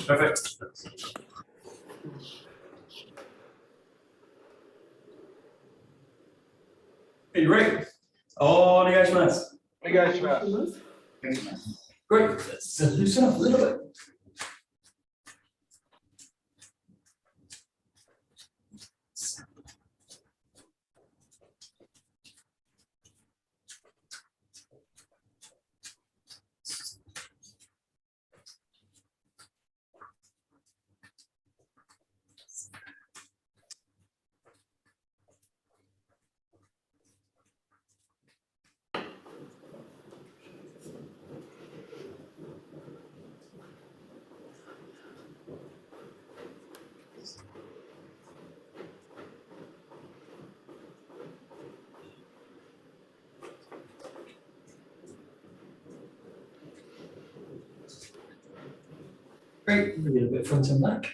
Perfect. Are you ready? Onegaishimasu. Great. Let's loosen up a little bit. Great, a little bit front and back.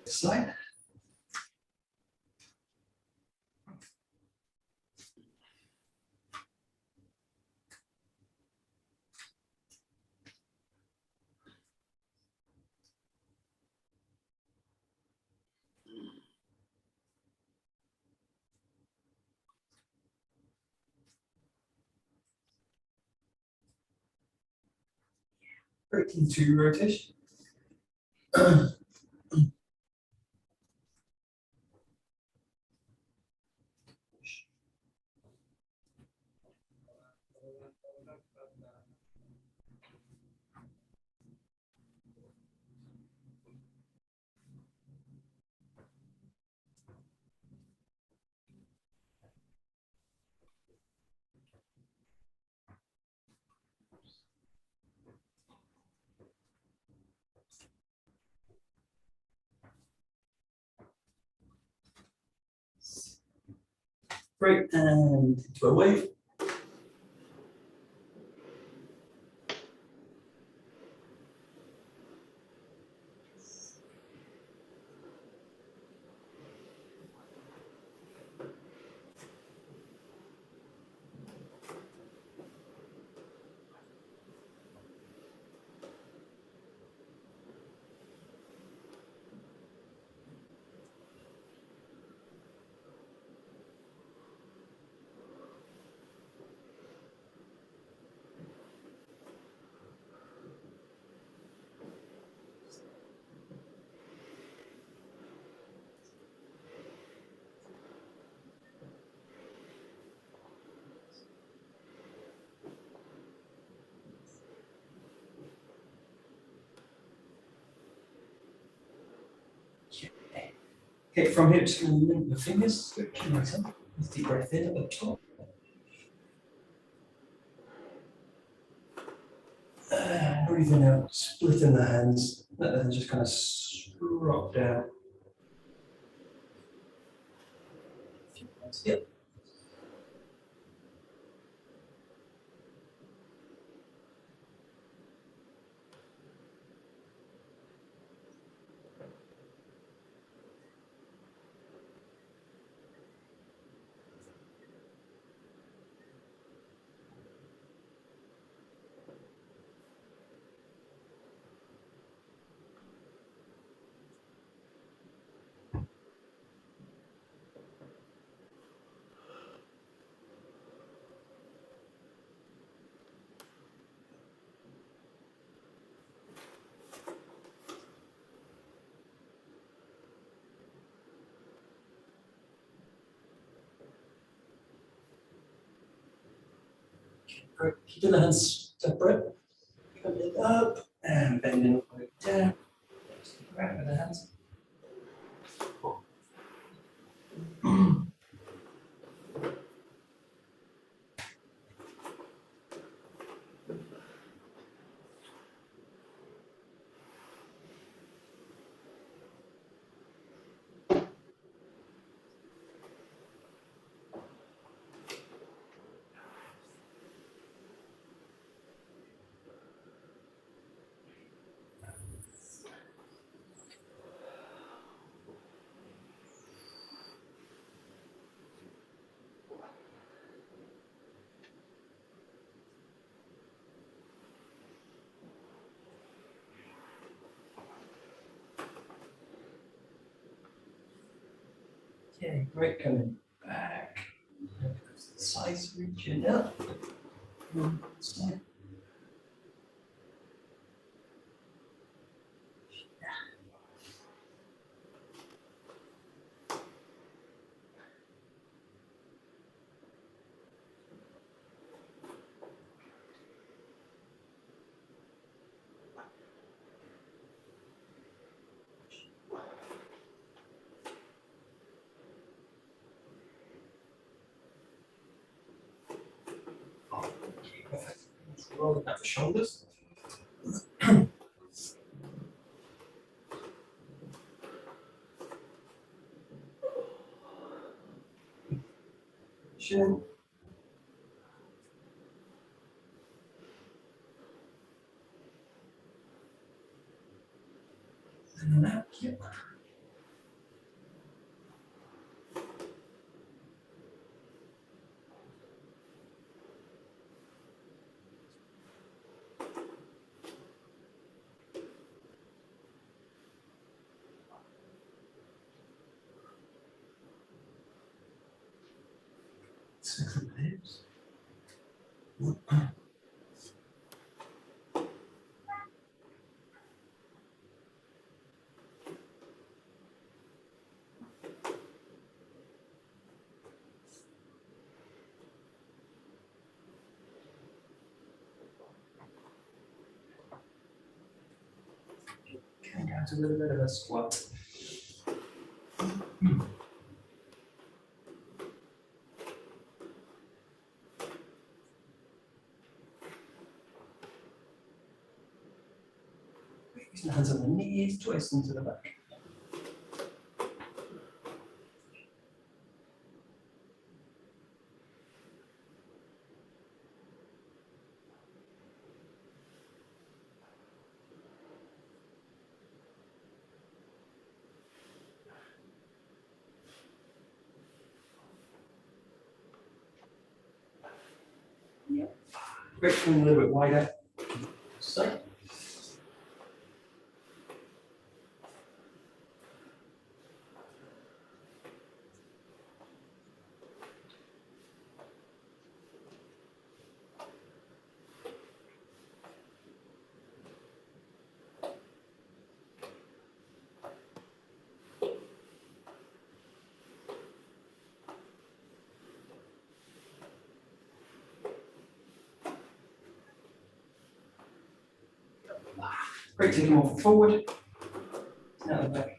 Slide. Great, into rotation. Great, and into a wave. Okay, from here, just going to link the fingers, stretching myself. Deep breath in at the top. Breathing out, splitting the hands, let them just kind of drop down. Yep. Great. Keeping the hands separate. Coming up and bending all the way down. Right with the hands. Okay, great, coming back. Sides reaching up. Side. Rolling out the shoulders. Chin. And then out, yep. 𝒂𝒂𝒏𝒕𝒔. Coming down to a little bit of a squat. Using the hands on the knees, twist into the back. Yep. Great, coming a little bit wider. Side. Great, take them off forward. Now the back.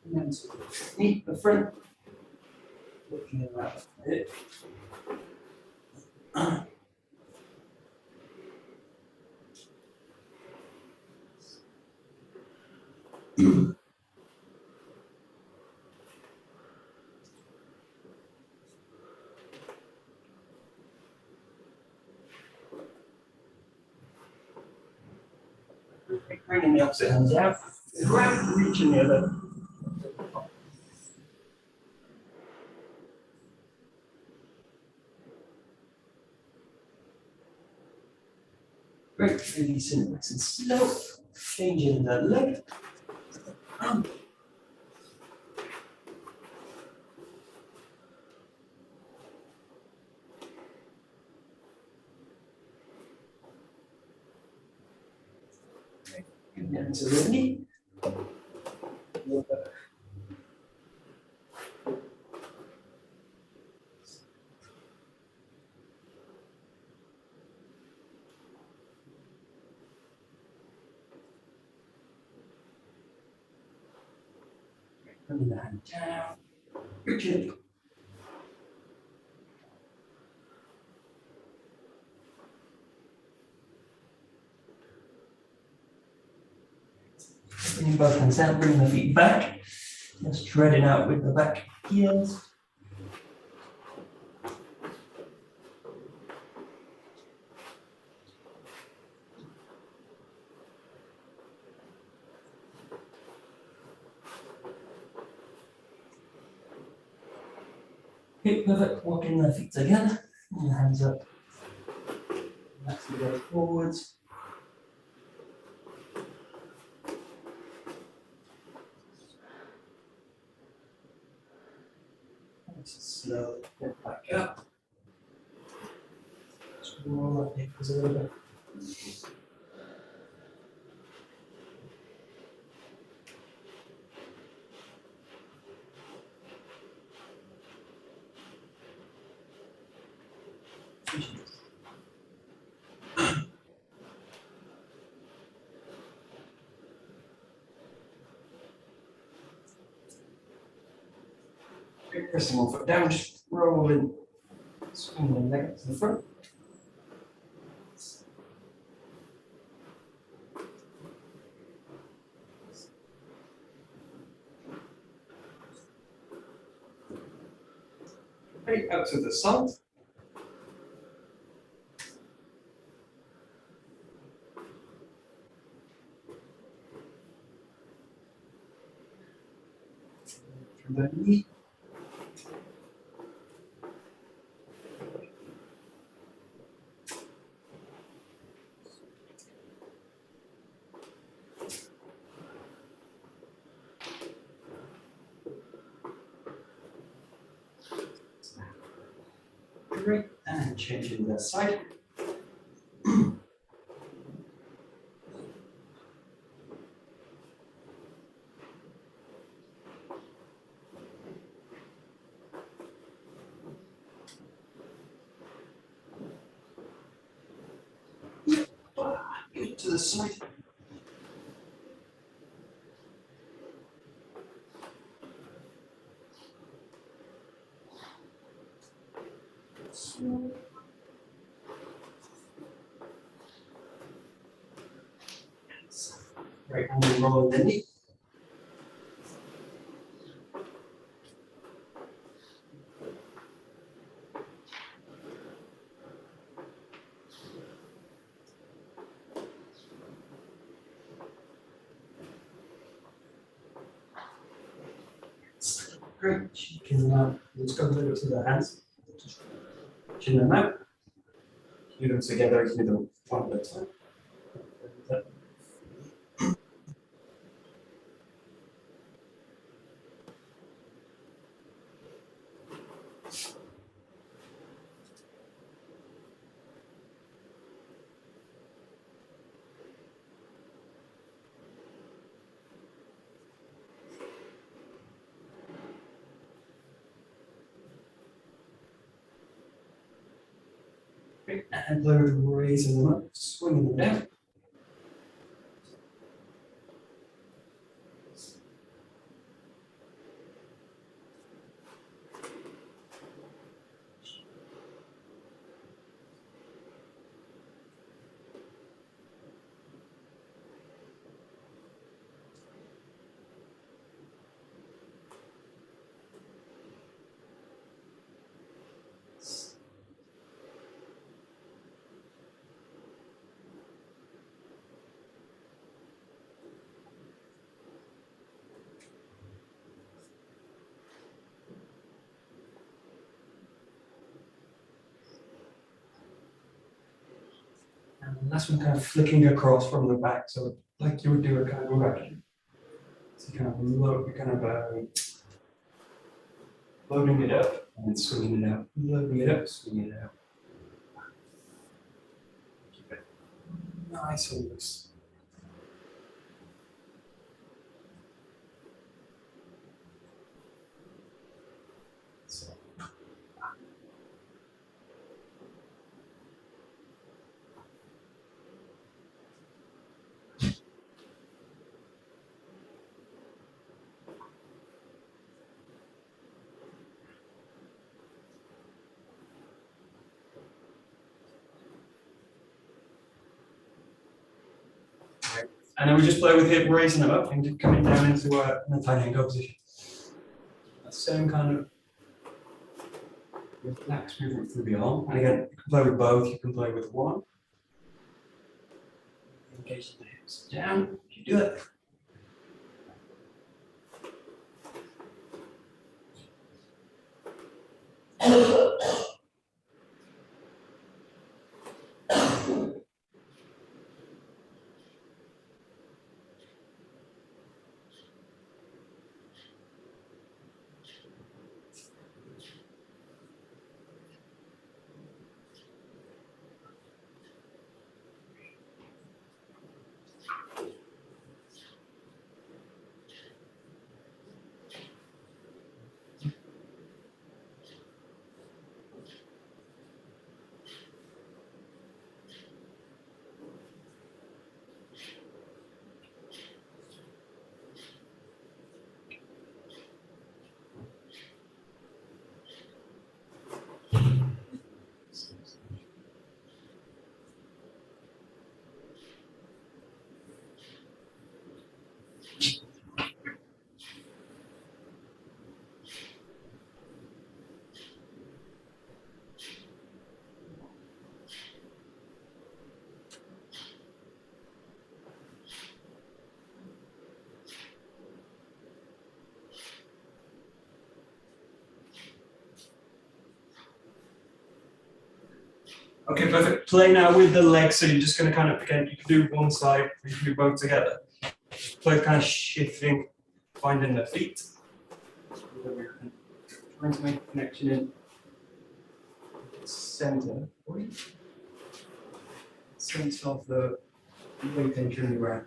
And then meet the front. Looking around the hip. Bringing the opposite hand down. Grab, reaching the other. Great, releasing nice and slow. Changing the leg. Coming down to the knee. Bring the hand down. Reach it. Bringing both hands down, bringing the feet back. Just treading out with the back heels. Hip pivot, walking the feet together, and your hands up. That's the go forwards. Slowly get back up. Just roll that hip a little bit. Pressing one foot down, just rolling, swing the leg to the front. Okay, out to the side. From the knee. Great, and changing the side. Good to the side. Right, and then roll the knee. Great, you can let's go a little to the hands. Chin them out. Do them together, do them one at a time. And then raising them up, swinging them down. And last one kind of flicking across from the back, so like you would do a kind of action. So you kind of loading it up and then swinging it out, loading it up, swinging it out. Keep it nice and loose. And then we just play with hip, raising them up and coming down into a tiny ankle position. That same kind of relaxed movement through the arm. And again, you can play with both, you can play with one. Engaging the hips down, you do it. Okay, perfect. Play now with the legs, so you're just going to kind of, again, you can do one side, you can do both together. Play kind of shifting, finding the feet. Trying to make a connection in center. Sense of the weight entering the ground.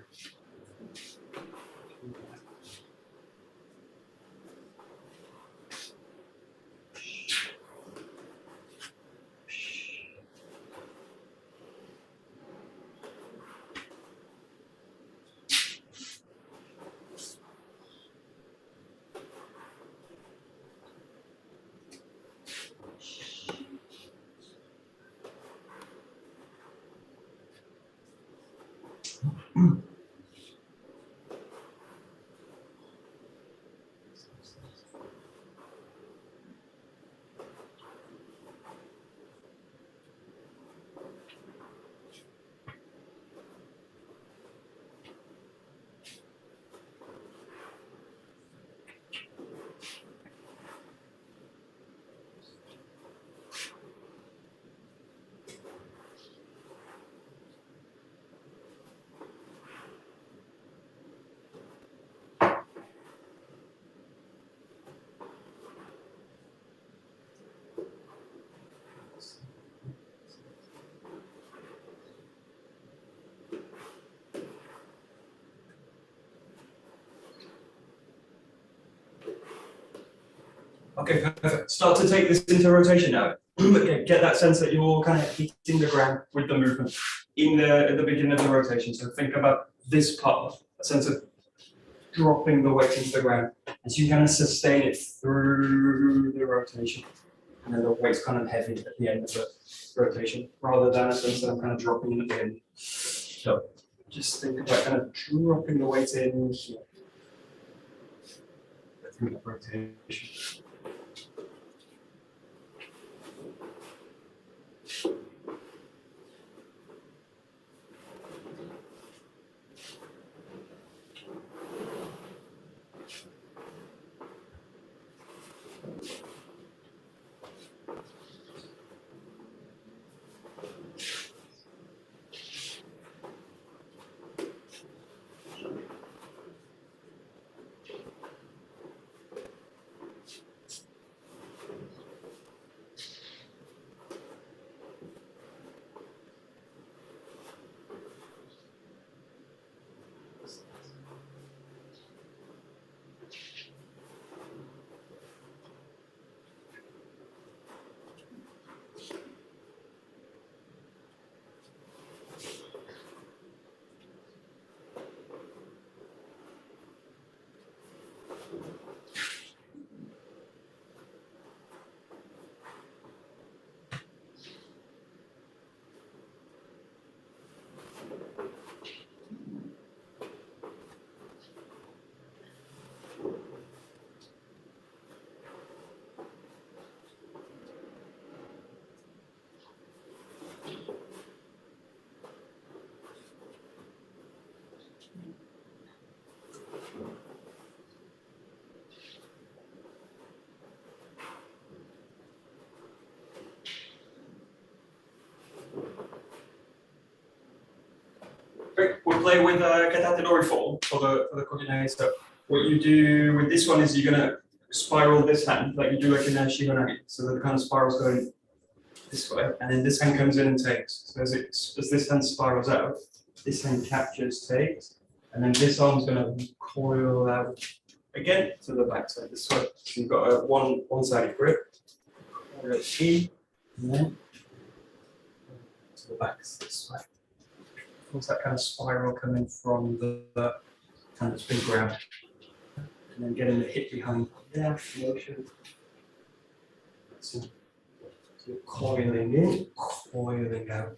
Okay, perfect. Start to take this into rotation now. Okay, get that sense that you're kind of hitting the ground with the movement at the beginning of the rotation. So think about this part, a sense of dropping the weight into the ground as you kind of sustain it through the rotation. And then the weight's kind of heavy at the end of the rotation, rather than a sense that I'm kind of dropping in at the end. So just think about kind of dropping the weight in here. Through the rotation. play with Katatedori form for the koginage. So what you do with this one is you're gonna spiral this hand like you do like in a Shihonagi. So that the kind of spirals going this way, and then this hand comes in and takes. So as this hand spirals out, this hand captures, takes, and then this arm's gonna coil out again to the back side this way. So you've got a one-sided grip, E, and then to the back this way. What's that kind of spiral coming from the hand that's been grabbed? And then getting the hip behind that motion. So you're coiling in, coiling out.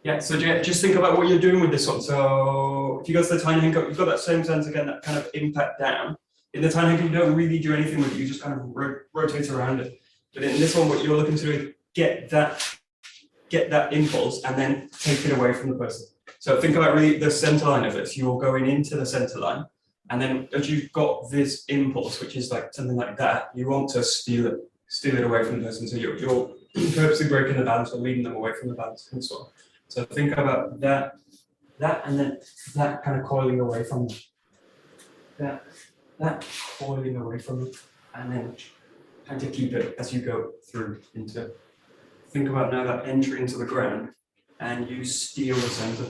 Yeah, so just think about what you're doing with this one. So if you go to the tiny henko, you've got that same sense again, that kind of impact down. In the tiny henko, you don't really do anything with it, you just kind of rotate around it. But in this one, what you're looking to do is get that impulse and then take it away from the person. So think about really the center line of this. You're going into the center line, and then as you've got this impulse, which is like something like that, you want to steal it away from the person. So you're purposely breaking the balance or leading them away from the balance and so on. So think about that, and then that kind of coiling away from them. That coiling away from them, and then trying to keep it as you go through into. Think about now that entry into the ground, and you steal the center.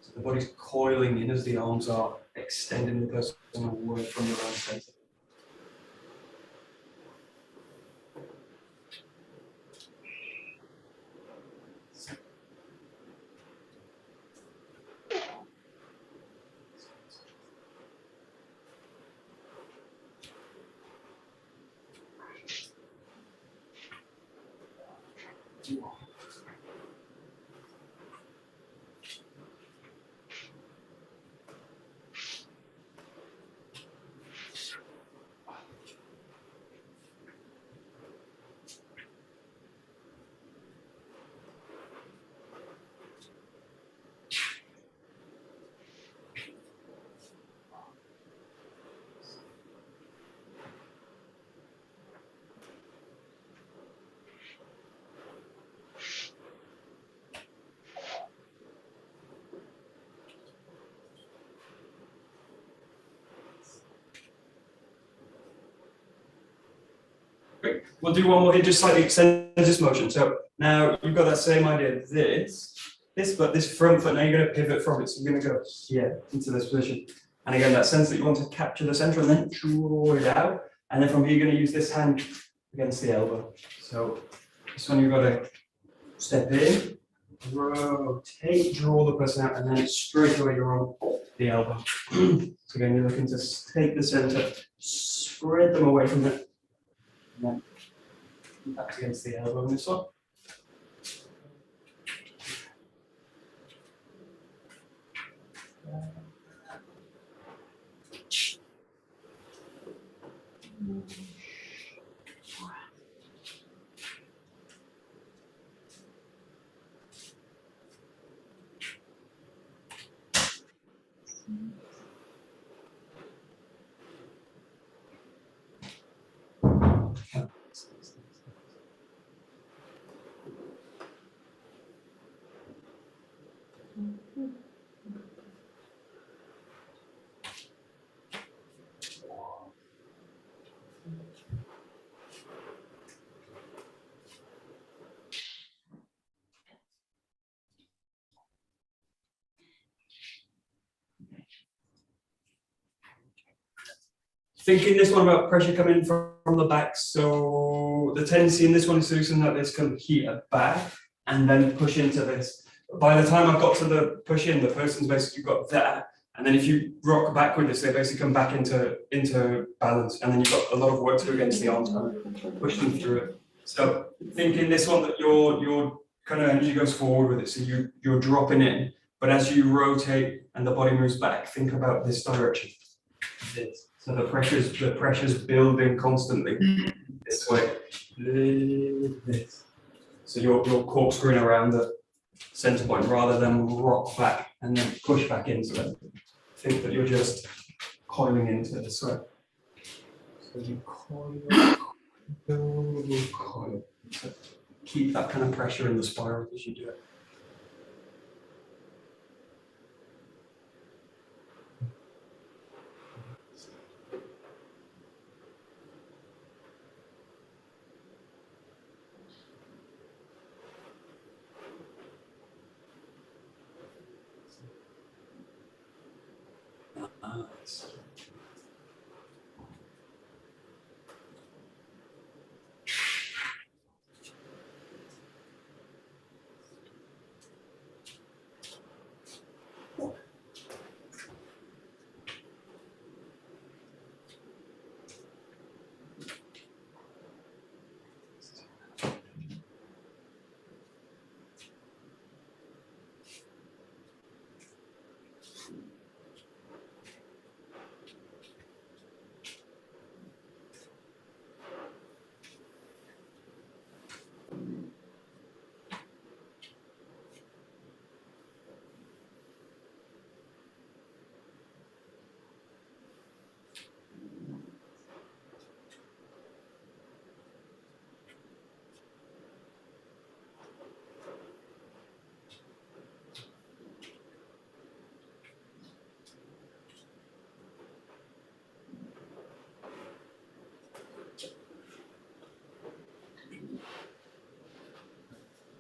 So the body's coiling in as the arms are extending the person away from the round center. Great. We'll do one more here, just slightly extend this motion. So now you've got that same idea, but this front foot, now you're going to pivot from it. So you're going to go here into this position. And again, that sense that you want to capture the center and then draw it out. And then from here, you're going to use this hand against the elbow. So this one, you've got to step in, rotate, draw the person out, and then straight away you're on the elbow. So again, you're looking to take the center, spread them away from it. And then back against the elbow in this one. thinking this one about pressure coming from the back. So the tendency in this one is to do something like this, come here back, and then push into this. By the time I've got to the push in, the person's basically got that. And then if you rock back with this, they basically come back into balance. And then you've got a lot of work to do against the arms, kind of push them through it. So thinking this one that your kind of energy goes forward with it. So you're dropping in, but as you rotate and the body moves back, think about this direction. This. So the pressure's building constantly this way. This. So you're corkscrewing around the center point rather than rock back and then push back into it. Think that you're just coiling into this way. So you coil, coil. So keep that kind of pressure in the spiral as you do it. Nice.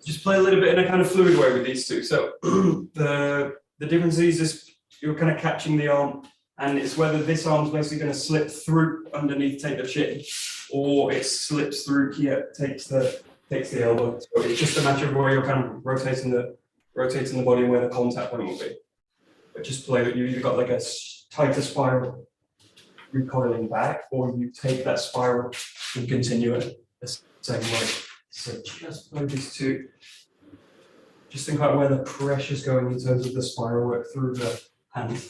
Just play a little bit in a kind of fluid way with these two. So the difference is you're kind of catching the arm, and it's whether this arm's basically going to slip through underneath, take the shin, or it slips through here, takes the elbow. So it's just a matter of where you're kind of rotating the body and where the contact point will be. But just play that you either got like a tighter spiral recoiling back, or you take that spiral and continue it the same way. So just play these two. Just think about where the pressure's going in terms of the spiral work through the hand.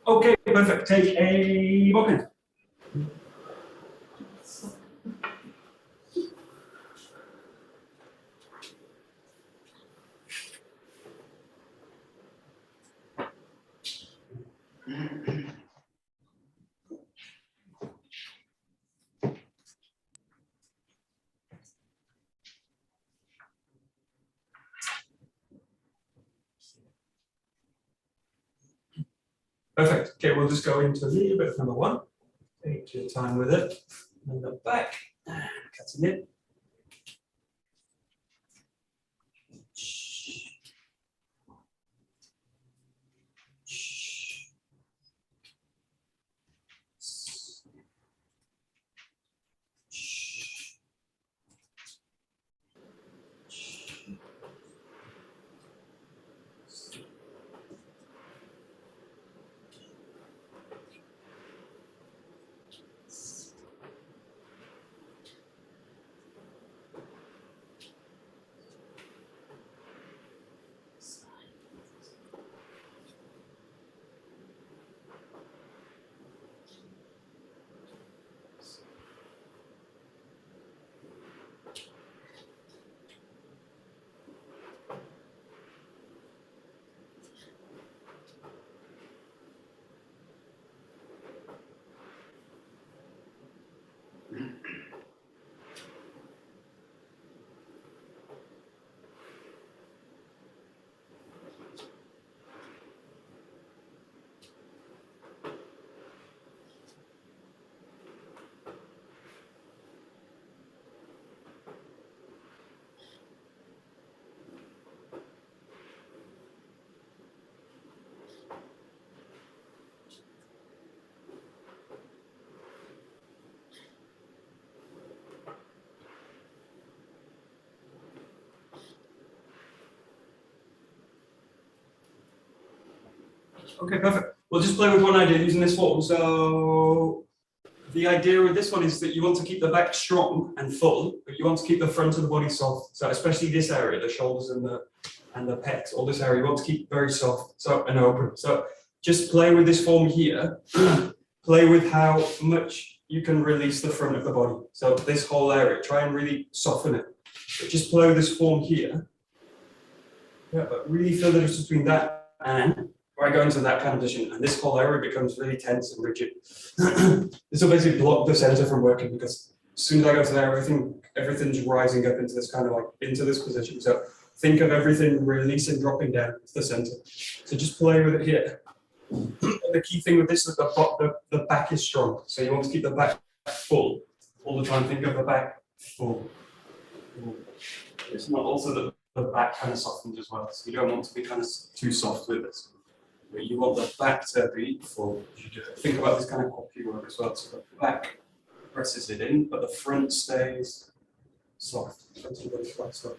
Okay, perfect. Take a bokken. Perfect. Okay, we'll just go into a little bit of number one. Take your time with it. And look back. Cutting it. Okay, perfect. We'll just play with one idea using this form. So the idea with this one is that you want to keep the back strong and full, but you want to keep the front of the body soft. So especially this area, the shoulders and the pecs, all this area, you want to keep very soft and open. So just play with this form here. Play with how much you can release the front of the body. So this whole area, try and really soften it. But just play with this form here. Yeah, but really feel the difference between that and where I go into that kind of position, and this whole area becomes really tense and rigid. This will basically block the center from working, because as soon as I go to there, everything's rising up into this kind of like into this position. So think of everything releasing, dropping down to the center. So just play with it here. The key thing with this is the back is strong. So you want to keep the back full all the time. Think of the back full. It's not also that the back kind of softens as well. So you don't want to be kind of too soft with this. But you want the back to be full. Think about this kind of copy work as well. So the back presses it in, but the front stays soft. Quite soft.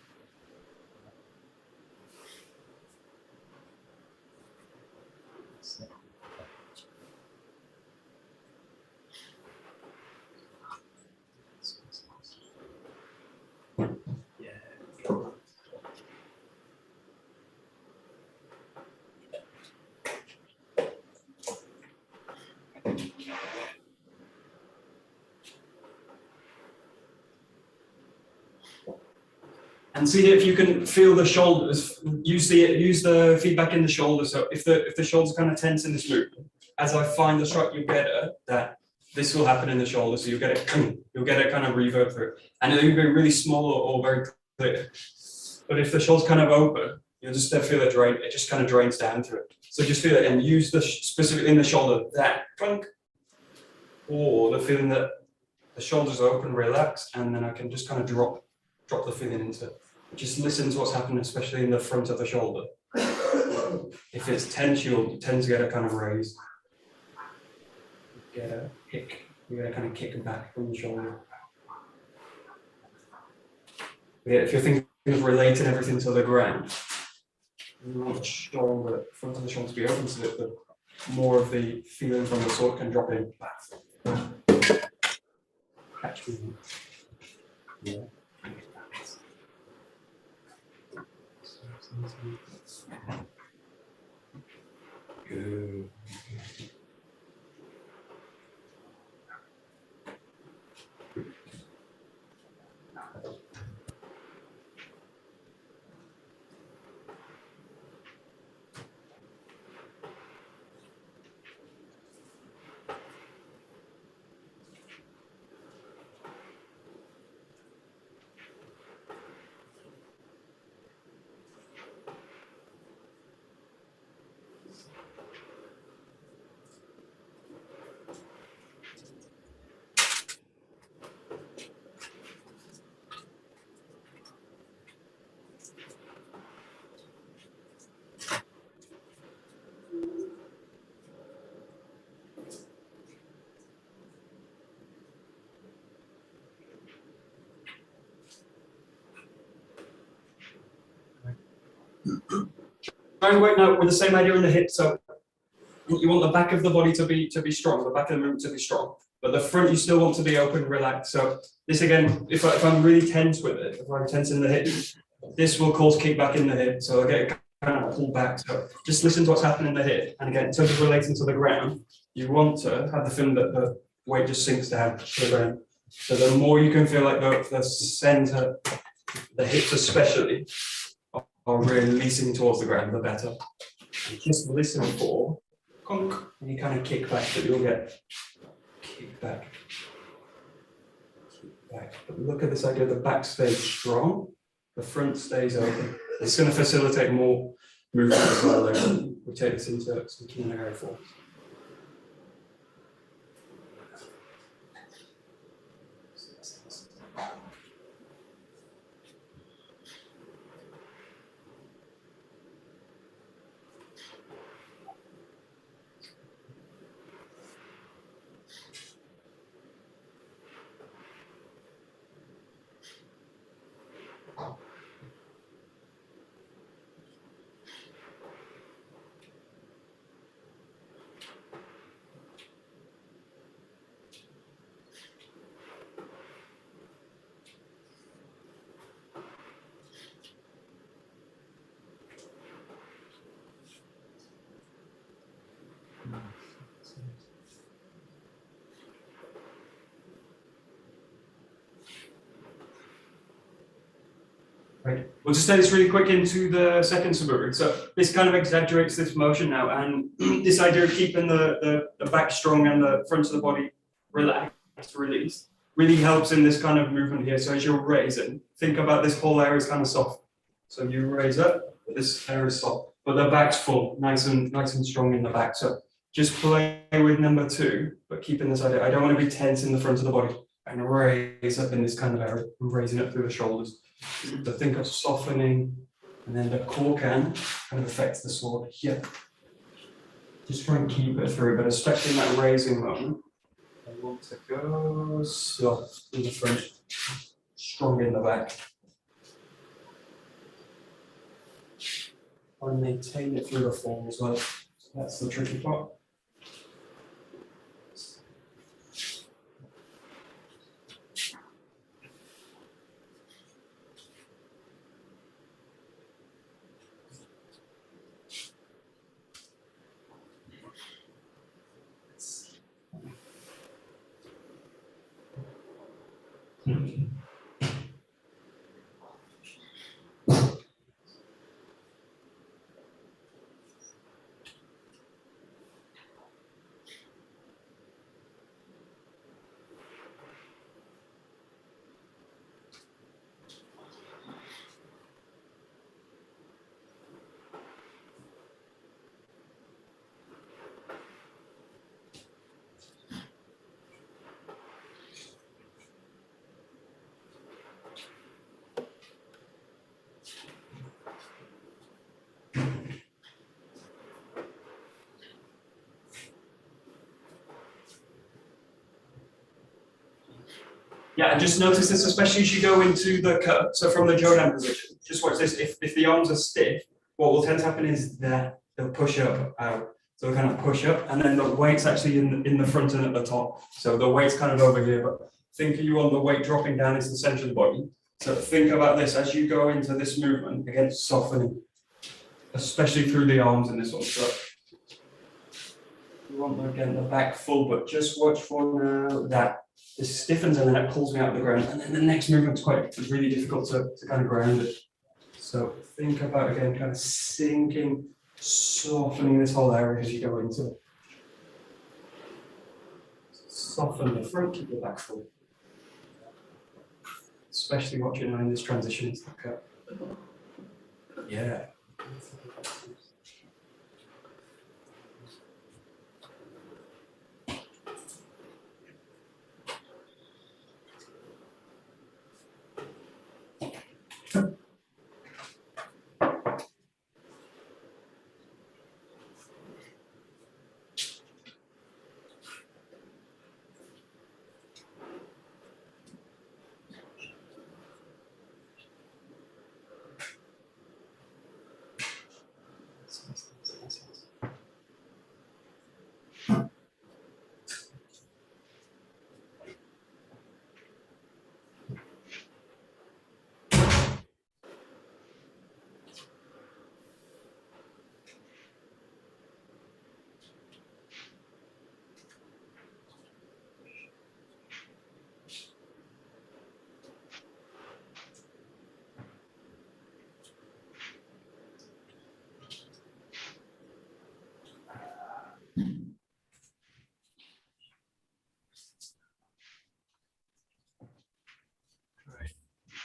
And see if you can feel the shoulders. Use the feedback in the shoulders. So if the shoulders kind of tense in this movement, as I find the strike, you get that this will happen in the shoulder. So you'll get it kind of reverb through it, and it'll be really small or very clear. But if the shoulder's kind of open, you'll just feel it drain. It just kind of drains down through it. So just feel it and use the specific in the shoulder that clunk, or the feeling that the shoulders are open, relax, and then I can just kind of drop the feeling into it. Just listen to what's happening, especially in the front of the shoulder. If it's tense, you'll tend to get a kind of raise. Get a kick. You get a kind of kick back from the shoulder. Yeah, if you're thinking of relating everything to the ground, you want the shoulder, front of the shoulder to be open so that the more of the feeling from the sword can drop in. Catch me. Yeah. Good. weight now with the same idea in the hip. So you want the back of the body to be strong, the back of the movement to be strong, but the front you still want to be open, relaxed. So this again, if I'm really tense with it, if I'm tense in the hip, this will cause kickback in the hip. So I get kind of pull back. So just listen to what's happening in the hip. And again, in terms of relating to the ground, you want to have the feeling that the weight just sinks down to the ground. So the more you can feel like the center, the hips especially, are releasing towards the ground, the better. And just listen for conk, and you kind of kick back, but you'll get kick back. Kick back. But look at this idea, the back stays strong, the front stays open. It's going to facilitate more movement as well. We take this into some kinagari forms. Right. We'll just take this really quick into the second 𝒂𝒏𝒏𝒈. So this kind of exaggerates this motion now, and this idea of keeping the back strong and the front of the body relaxed, released, really helps in this kind of movement here. So as you're raising, think about this whole area is kind of soft. So you raise up, but this area is soft, but the back's full, nice and strong in the back. So just play with number 2, but keeping this idea. I don't want to be tense in the front of the body and raise up in this kind of area, raising up through the shoulders. So think of softening, and then the core kind of affects the sword here. Just try and keep it through, but especially in that raising moment, I want to go soft in the front, strong in the back. And maintain it through the form as well. That's the tricky part. Yeah, and just notice this, especially as you go into the cut. So from the Jodan position, just watch this. If the arms are stiff, what will tend to happen is that they'll push up out. So they'll kind of push up, and then the weight's actually in the front and at the top. So the weight's kind of over here, but think of you on the weight dropping down into the center of the body. So think about this as you go into this movement, again, softening, especially through the arms in this one. So you want, again, the back full, but just watch for now that this stiffens and then it pulls me out of the ground. And then the next movement's really difficult to kind of ground it. So think about, again, kind of sinking, softening this whole area as you go into it. Soften the front, keep the back full. Especially watching now in this transition into the cut. Yeah.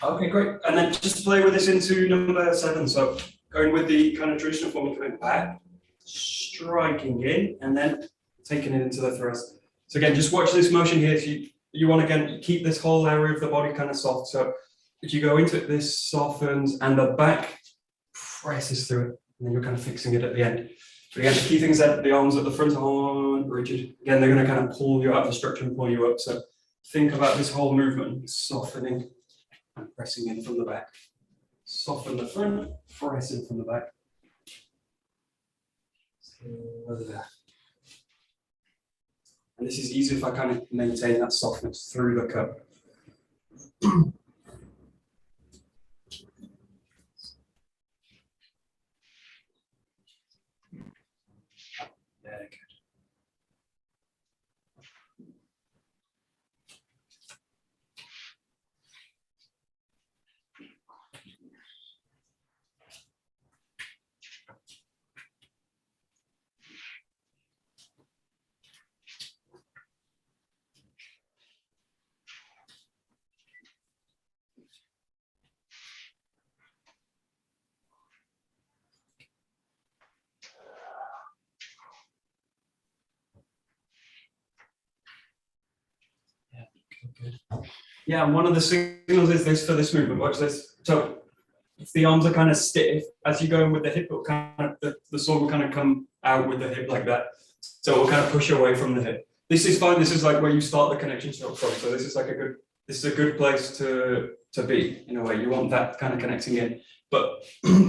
Okay, great. And then just play with this into number 7. So going with the kind of traditional form, coming back, striking in, and then taking it into the thrust. So again, just watch this motion here. So you want to, again, keep this whole area of the body kind of soft. So if you go into it, this softens and the back presses through it. And then you're kind of fixing it at the end. But again, the key thing is that the arms at the front aren't rigid. Again, they're going to kind of pull you out of the structure and pull you up. So think about this whole movement, softening and pressing in from the back. Soften the front, press in from the back. And this is easy if I kind of maintain that softness through the cup. Yeah, and one of the signals is this for this movement. Watch this. So if the arms are kind of stiff, as you go in with the hip, it'll kind of, the sword will kind of come out with the hip like that. So it will kind of push away from the hip. This is fine. This is like where you start the connection stroke from. So this is like this is a good place to be in a way. You want that kind of connecting in. But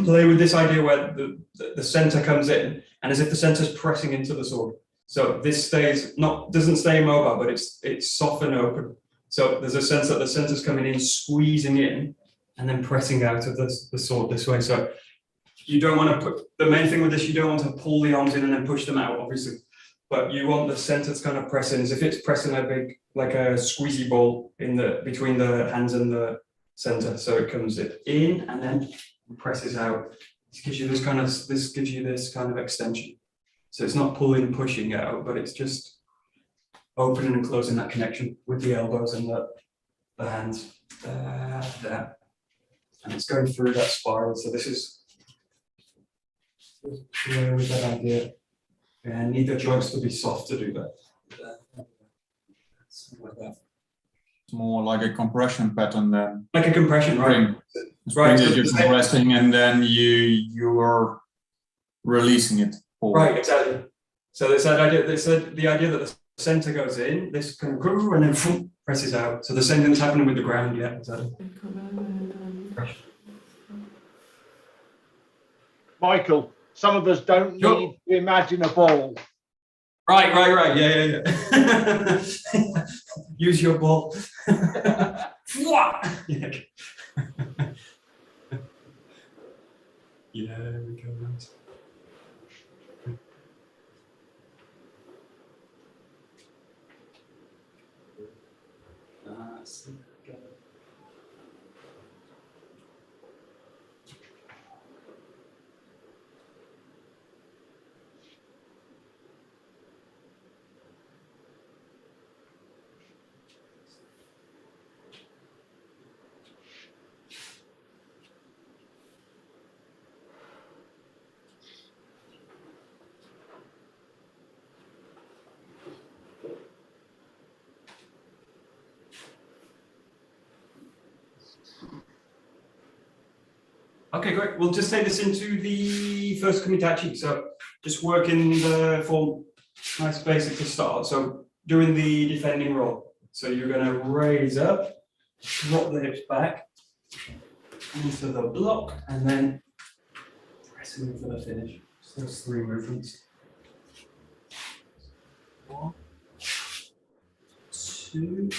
play with this idea where the center comes in, and as if the center is pressing into the sword. So this doesn't stay mobile, but it's soft and open. So there's a sense that the center's coming in, squeezing in, and then pressing out of the sword this way. So you don't want to the main thing with this, you don't want to pull the arms in and then push them out, obviously. But you want the center to kind of press in, as if it's pressing a big, like a squeezy ball between the hands and the center. So it comes in and then presses out. This gives you this kind of extension. So it's not pulling, pushing out, but it's just opening and closing that connection with the elbows and the hands. There. And it's going through that spiral. So this is with that idea. And need the joints to be soft to do that. Something like that. It's more like a compression pattern than like a compression, right? Right. So you're compressing and then you are releasing it. Forward. Right, exactly. So there's that idea. There's the idea that the center goes in, this can groove and then presses out. So the same thing's happening with the ground, yeah, exactly. Michael, some of us don't need to imagine a ball. Right. Yeah. Use your ball. Yeah, there we go. Nice. Okay, great. We'll just take this into the first kumitachi. So just working the form, nice basic to start. So doing the defending roll. So you're going to raise up, drop the hips back into the block, and then pressing for the finish. So those 3 movements. 1, 2.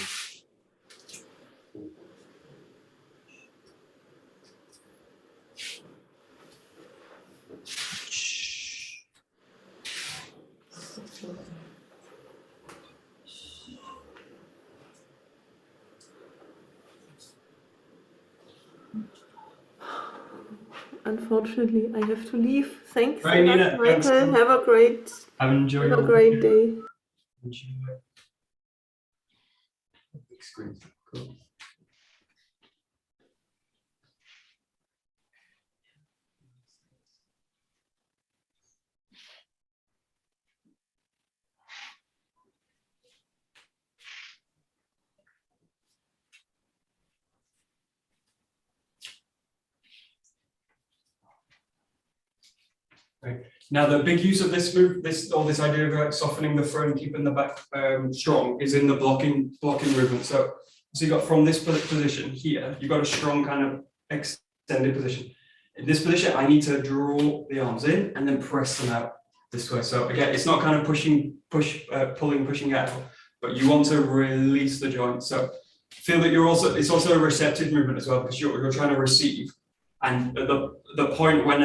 Unfortunately, I have to leave. Thanks Right, so much, Nina. Michael. Have a great day. Enjoy. Big screen. Cool. Now, the big use of this move, this idea of like softening the front, keeping the back strong, is in the blocking movement. So you got from this position here, you got a strong kind of extended position. In this position, I need to draw the arms in and then press them out this way. So again, it's not kind of pulling, pushing out, but you want to release the joint. So feel that it's also a receptive movement as well, because you're trying to receive. And at the point when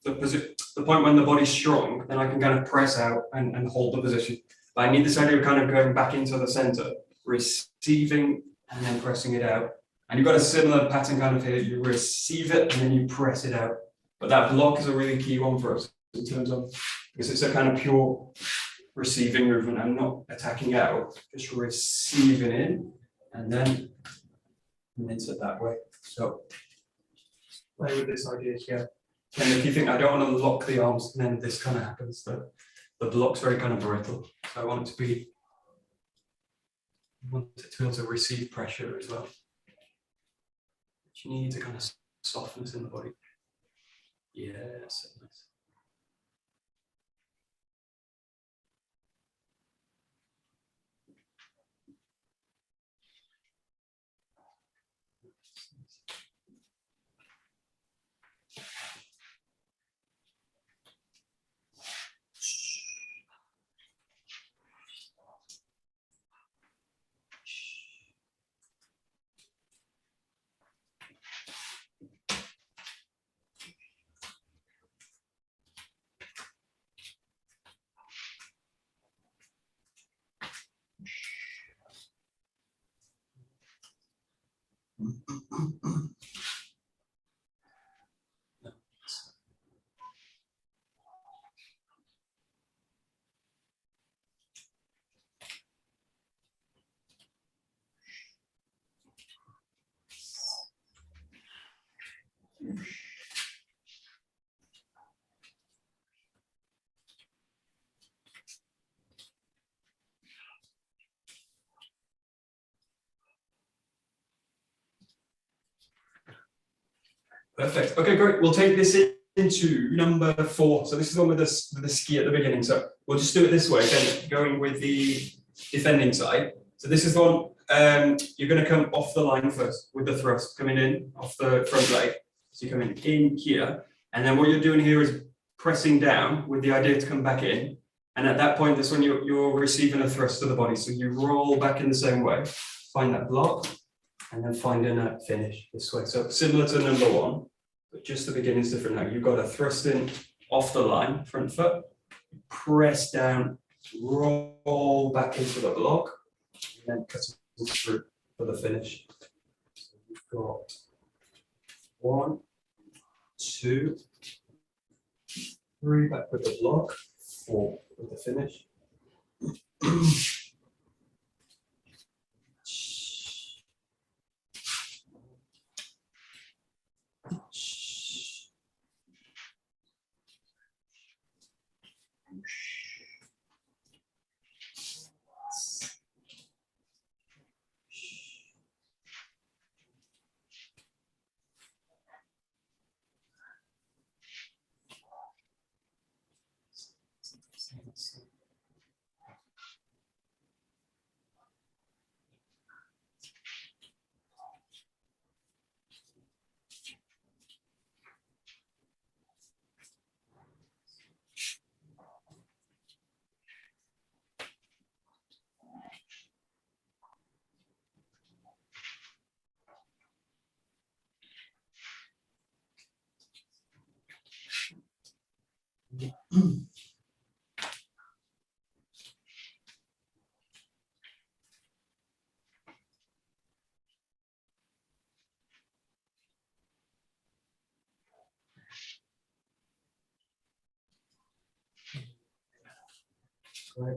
the point when the body's strong, then I can kind of press out and hold the position. But I need this idea of kind of going back into the center, receiving and then pressing it out. And you've got a similar pattern kind of here. You receive it and then you press it out. But that block is a really key one for us in terms of, because it's a kind of pure receiving movement. I'm not attacking out, just receiving in and then into it that way. So play with this idea here. And if you think I don't want to lock the arms, then this kind of happens. The block's very kind of brittle. So I want it to be, I want it to be able to receive pressure as well. But you need to kind of softness in the body. Yes, nice. Perfect. Okay, great. We'll take this into number 4. So this is the one with the ski at the beginning. So we'll just do it this way, again, going with the defending side. So this is the one, you're going to come off the line first with the thrust, coming in off the front leg. So you're coming in here. And then what you're doing here is pressing down with the idea to come back in. And at that point, this one, you're receiving a thrust to the body. So you roll back in the same way, find that block, and then finding a finish this way. So similar to number 1, but just the beginning is different now. You've got a thrust in off the line, front foot, press down, roll back into the block, and then cut it through for the finish. So you've got 1, 2, 3, back with the block, 4 with the finish. Right.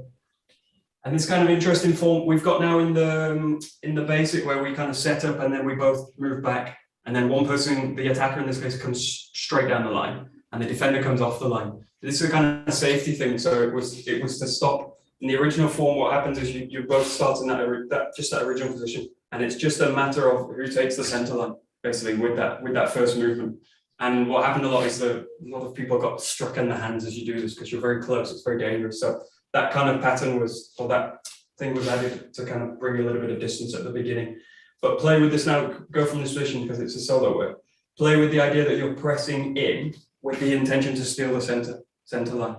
And this kind of interesting form we've got now in the basic, where we kind of set up and then we both move back, and then one person, the attacker in this case, comes straight down the line, and the defender comes off the line. This is a kind of safety thing. So it was to stop. In the original form, what happens is you both start in that original position, and it's just a matter of who takes the center line, basically with that first movement. And what happened a lot is that a lot of people got struck in the hands as you do this because you're very close, it's very dangerous. So that kind of pattern was, or that thing was added to kind of bring a little bit of distance at the beginning. But play with this now, go from this position because it's a solo work. Play with the idea that you're pressing in with the intention to steal the center line.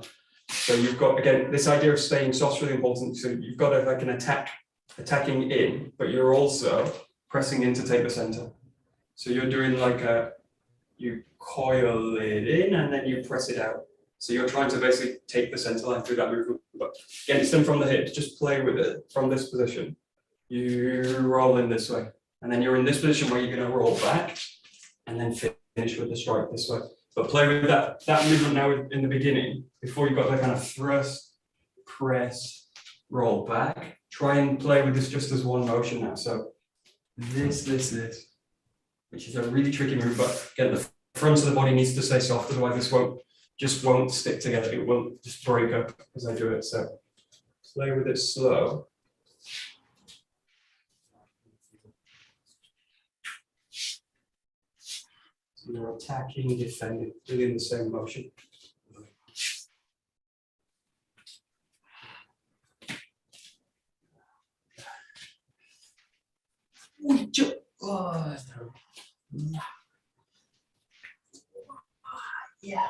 So you've got, again, this idea of staying soft is really important. So you've got like an attacking in, but you're also pressing in to take the center. So you're doing like you coil it in and then you press it out. So you're trying to basically take the center line through that movement. But again, it's done from the hip, just play with it from this position. You roll in this way. And then you're in this position where you're going to roll back and then finish with the strike this way. But play with that movement now in the beginning, before you've got the kind of thrust, press, roll back. Try and play with this just as one motion now. So this, which is a really tricky move, but again, the front of the body needs to stay soft, otherwise this won't stick together. It will just break up as I do it. So play with it slow. So you're attacking, defending, really in the same motion. Yeah.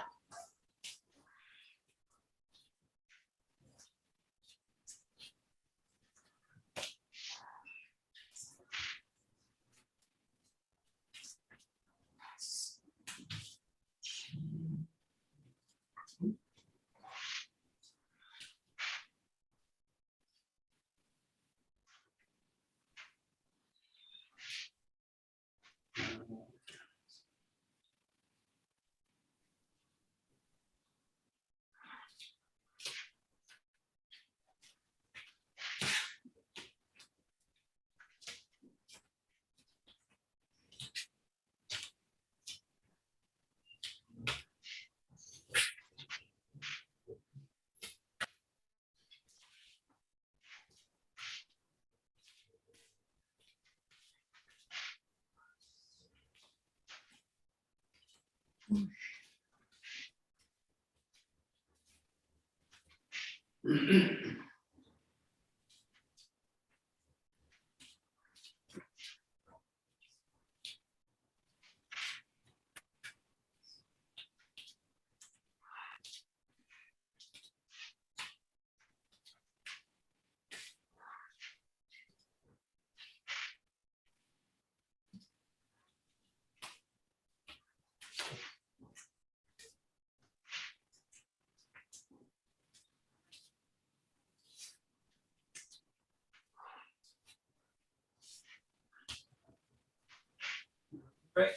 Great.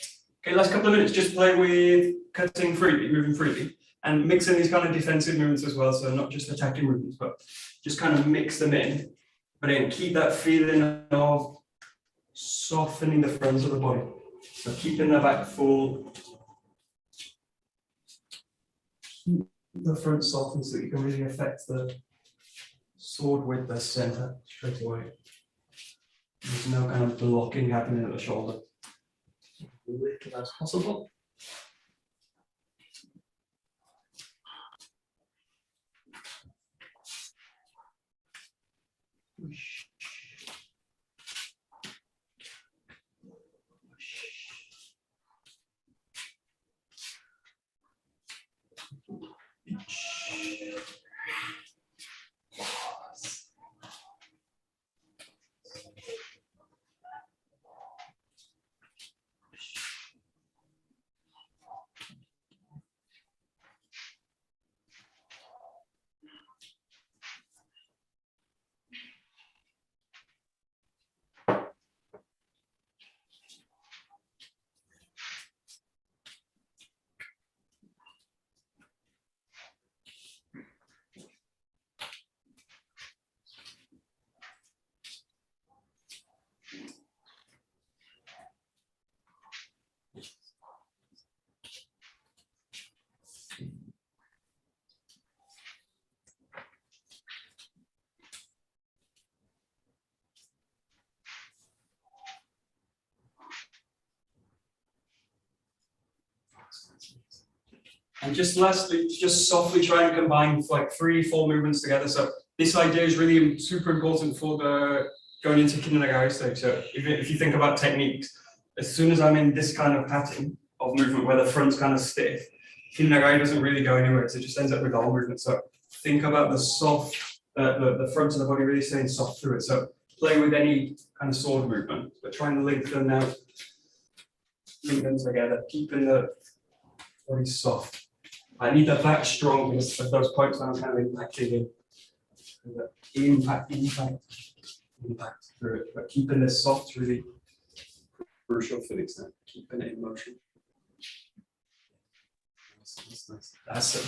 Okay, last couple of minutes, just play with cutting freely, moving freely, and mixing these kind of defensive movements as well. So not just attacking movements, but just kind of mix them in. But again, keep that feeling of softening the front of the body. So keeping the back full. Keep the front softened so that you can really affect the sword with the center straight away. There's no kind of blocking happening at the shoulder. Little as possible. And just lastly, just softly try and combine like 3-4 movements together. So this idea is really super important for the going into kindergarten stage. So if you think about techniques, as soon as I'm in this kind of pattern of movement where the front's kind of stiff, kindergarten doesn't really go anywhere. So it just ends up with all movement. So think about the soft, the front of the body really staying soft through it. So play with any kind of sword movement, but try and link them now. Link them together, keeping the body soft. I need the back strong because of those points when I'm kind of impacting in. Impact through it. But keeping this soft really crucial for this now. Keeping it in motion. Nice. That's it.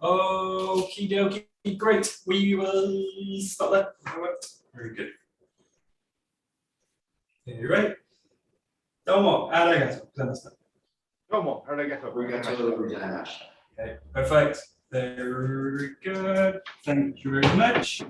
Oh, okie dokie, great. We will stop that. Very good. Okay, right. Domo, arigato. Domo, arigato. Okay, perfect. Very good. Thank you very much.